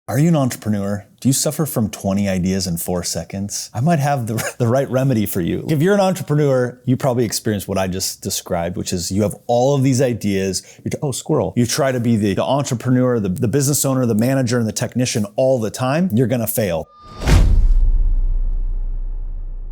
Are you an entrepreneur? Do you suffer from 20 ideas in 4 seconds? I might have the right remedy for you. If you're an entrepreneur, you probably experienced what I just described, which is you have all of these ideas. Squirrel. You try to be the entrepreneur, the business owner, the manager, and the technician all the time. You're gonna fail.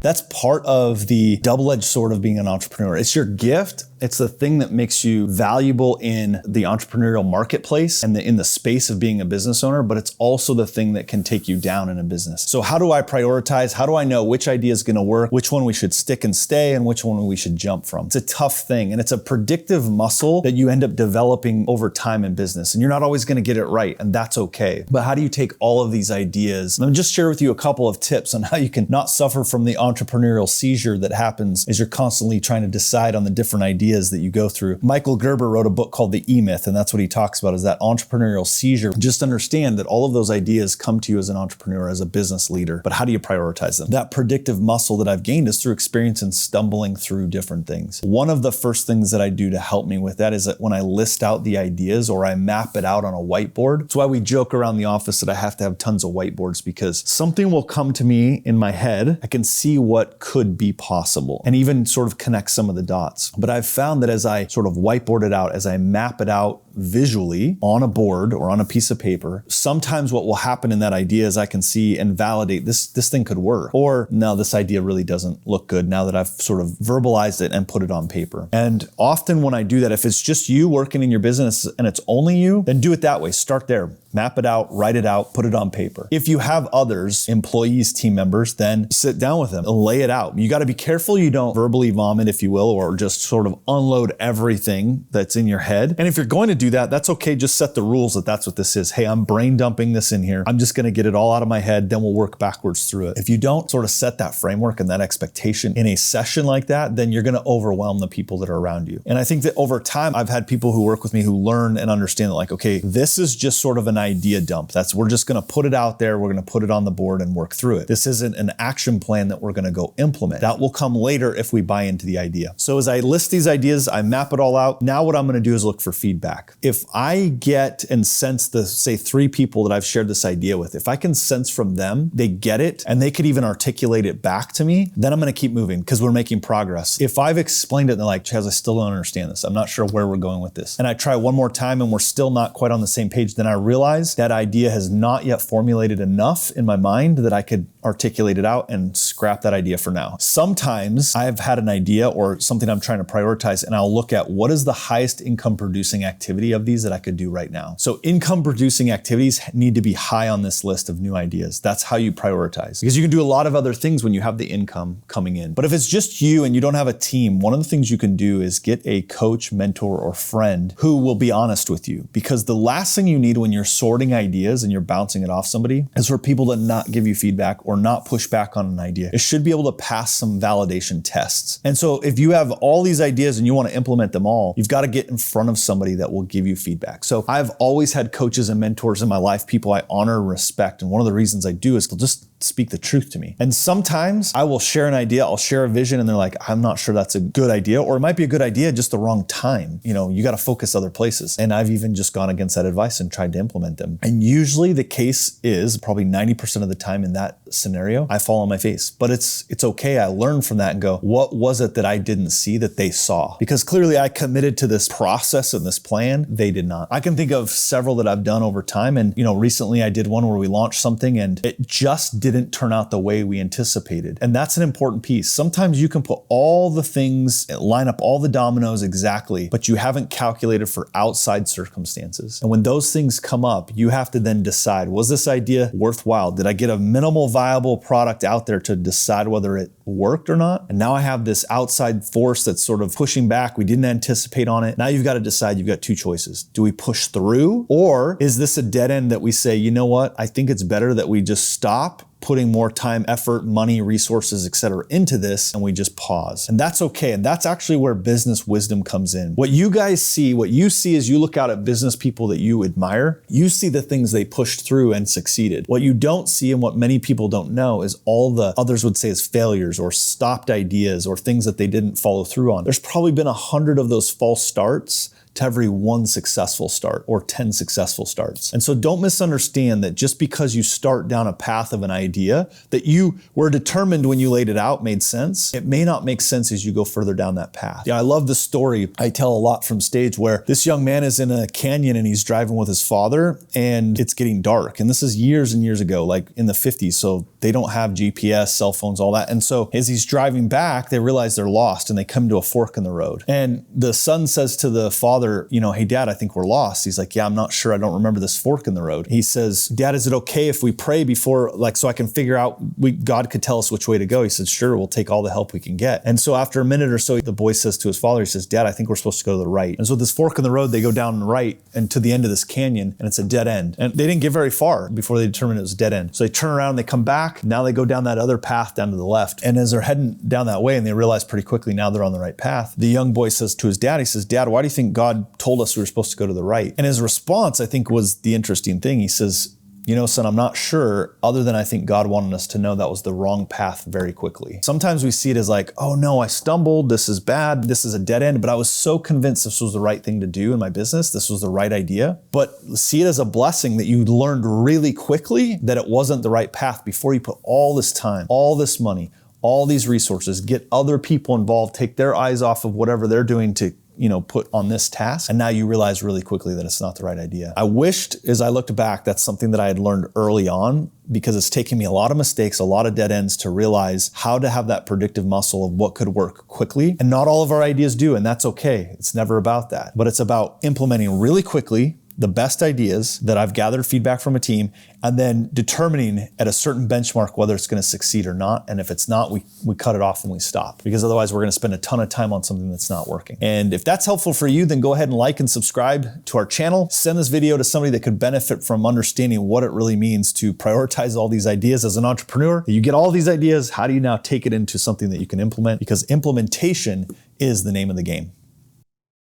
That's part of the double-edged sword of being an entrepreneur. It's your gift. It's the thing that makes you valuable in the entrepreneurial marketplace and in the space of being a business owner, but it's also the thing that can take you down in a business. So how do I prioritize? How do I know which idea is gonna work, which one we should stick and stay, and which one we should jump from? It's a tough thing, and it's a predictive muscle that you end up developing over time in business, and you're not always gonna get it right, and that's okay. But how do you take all of these ideas? Let me just share with you a couple of tips on how you can not suffer from the entrepreneurial seizure that happens as you're constantly trying to decide on the different ideas that you go through. Michael Gerber wrote a book called The E-Myth, and that's what he talks about, is that entrepreneurial seizure. Just understand that all of those ideas come to you as an entrepreneur, as a business leader, but how do you prioritize them? That predictive muscle that I've gained is through experience and stumbling through different things. One of the first things that I do to help me with that is that when I list out the ideas or I map it out on a whiteboard, it's why we joke around the office that I have to have tons of whiteboards, because something will come to me in my head. I can see what could be possible and even sort of connect some of the dots. But I've found that as I sort of whiteboard it out, as I map it out visually on a board or on a piece of paper, sometimes what will happen in that idea is I can see and validate this thing could work. Or no, this idea really doesn't look good now that I've sort of verbalized it and put it on paper. And often when I do that, if it's just you working in your business and it's only you, then do it that way. Start there. Map it out, write it out, put it on paper. If you have others, employees, team members, then sit down with them and lay it out. You got to be careful you don't verbally vomit, if you will, or just sort of unload everything that's in your head. And if you're going to do that, that's okay. Just set the rules that that's what this is. Hey, I'm brain dumping this in here. I'm just going to get it all out of my head. Then we'll work backwards through it. If you don't sort of set that framework and that expectation in a session like that, then you're going to overwhelm the people that are around you. And I think that over time, I've had people who work with me who learn and understand that, like, okay, this is just sort of an idea dump. We're just going to put it out there. We're going to put it on the board and work through it. This isn't an action plan that we're going to go implement. That will come later if we buy into the idea. So as I list these ideas, I map it all out. Now what I'm going to do is look for feedback. If I get and sense say 3 people that I've shared this idea with, if I can sense from them, they get it and they could even articulate it back to me, then I'm going to keep moving because we're making progress. If I've explained it and they're like, Chaz, I still don't understand this. I'm not sure where we're going with this. And I try one more time and we're still not quite on the same page, then I realize that idea has not yet formulated enough in my mind that I could articulate it out and scrap that idea for now. Sometimes I've had an idea or something I'm trying to prioritize and I'll look at what is the highest income producing activity of these that I could do right now. So income producing activities need to be high on this list of new ideas. That's how you prioritize, because you can do a lot of other things when you have the income coming in. But if it's just you and you don't have a team, one of the things you can do is get a coach, mentor, or friend who will be honest with you, because the last thing you need when you're sorting ideas and you're bouncing it off somebody is for people to not give you feedback or not push back on an idea. It should be able to pass some validation tests. And so if you have all these ideas and you want to implement them all, you've got to get in front of somebody that will give you feedback. So I've always had coaches and mentors in my life, people I honor and respect. And one of the reasons I do is they'll just speak the truth to me. And sometimes I will share an idea, I'll share a vision, and they're like, I'm not sure that's a good idea, or it might be a good idea, just the wrong time. You got to focus other places. And I've even just gone against that advice and tried to implement them. And usually the case is probably 90% of the time in that scenario, I fall on my face. But it's okay. I learn from that and go, what was it that I didn't see that they saw? Because clearly I committed to this process and this plan. They did not. I can think of several that I've done over time. And, recently I did one where we launched something and it just didn't turn out the way we anticipated. And that's an important piece. Sometimes you can put all the things, line up all the dominoes exactly, but you haven't calculated for outside circumstances. And when those things come up, you have to then decide, was this idea worthwhile? Did I get a minimal viable product out there to decide whether it worked or not? And now I have this outside force that's sort of pushing back. We didn't anticipate on it. Now you've got to decide, you've got 2 choices. Do we push through, or is this a dead end that we say, you know what? I think it's better that we just stop putting more time, effort, money, resources, etc. into this, and we just pause. And that's okay. And that's actually where business wisdom comes in. What you see is you look out at business people that you admire, you see the things they pushed through and succeeded. What you don't see and what many people don't know is all the others would say is failures or stopped ideas or things that they didn't follow through on. There's probably been 100 of those false starts to every 1 successful start or 10 successful starts. And so don't misunderstand that just because you start down a path of an idea that you were determined when you laid it out made sense, it may not make sense as you go further down that path. Yeah, I love the story I tell a lot from stage where this young man is in a canyon and he's driving with his father and it's getting dark. And this is years and years ago, like in the 50s. So they don't have GPS, cell phones, all that. And so as he's driving back, they realize they're lost and they come to a fork in the road. And the son says to the father, you know, hey, Dad, I think we're lost. He's like, yeah, I'm not sure. I don't remember this fork in the road. He says, Dad, is it okay if we pray before, like, so I can figure out, God could tell us which way to go? He said, sure, we'll take all the help we can get. And so after a minute or so, the boy says to his father, he says, Dad, I think we're supposed to go to the right. And so this fork in the road, they go down the right and to the end of this canyon, and it's a dead end. And they didn't get very far before they determined it was a dead end. So they turn around, they come back. Now they go down that other path down to the left. And as they're heading down that way, and they realize pretty quickly now they're on the right path, the young boy says to his dad, he says, Dad, why do you think God told us we were supposed to go to the right? And his response, I think, was the interesting thing. He says, you know, son, I'm not sure, other than I think God wanted us to know that was the wrong path very quickly. Sometimes we see it as like, oh no, I stumbled, this is bad, this is a dead end, but I was so convinced this was the right thing to do in my business, this was the right idea. But see it as a blessing that you learned really quickly that it wasn't the right path before you put all this time, all this money, all these resources, get other people involved, take their eyes off of whatever they're doing to, you know, put on this task. And now you realize really quickly that it's not the right idea. I wished, as I looked back, that's something that I had learned early on, because it's taken me a lot of mistakes, a lot of dead ends to realize how to have that predictive muscle of what could work quickly. And not all of our ideas do, and that's okay. It's never about that. But it's about implementing really quickly the best ideas that I've gathered feedback from a team, and then determining at a certain benchmark whether it's going to succeed or not. And if it's not, we cut it off and we stop, because otherwise we're going to spend a ton of time on something that's not working. And if that's helpful for you, then go ahead and like and subscribe to our channel. Send this video to somebody that could benefit from understanding what it really means to prioritize all these ideas as an entrepreneur. You get all these ideas. How do you now take it into something that you can implement? Because implementation is the name of the game.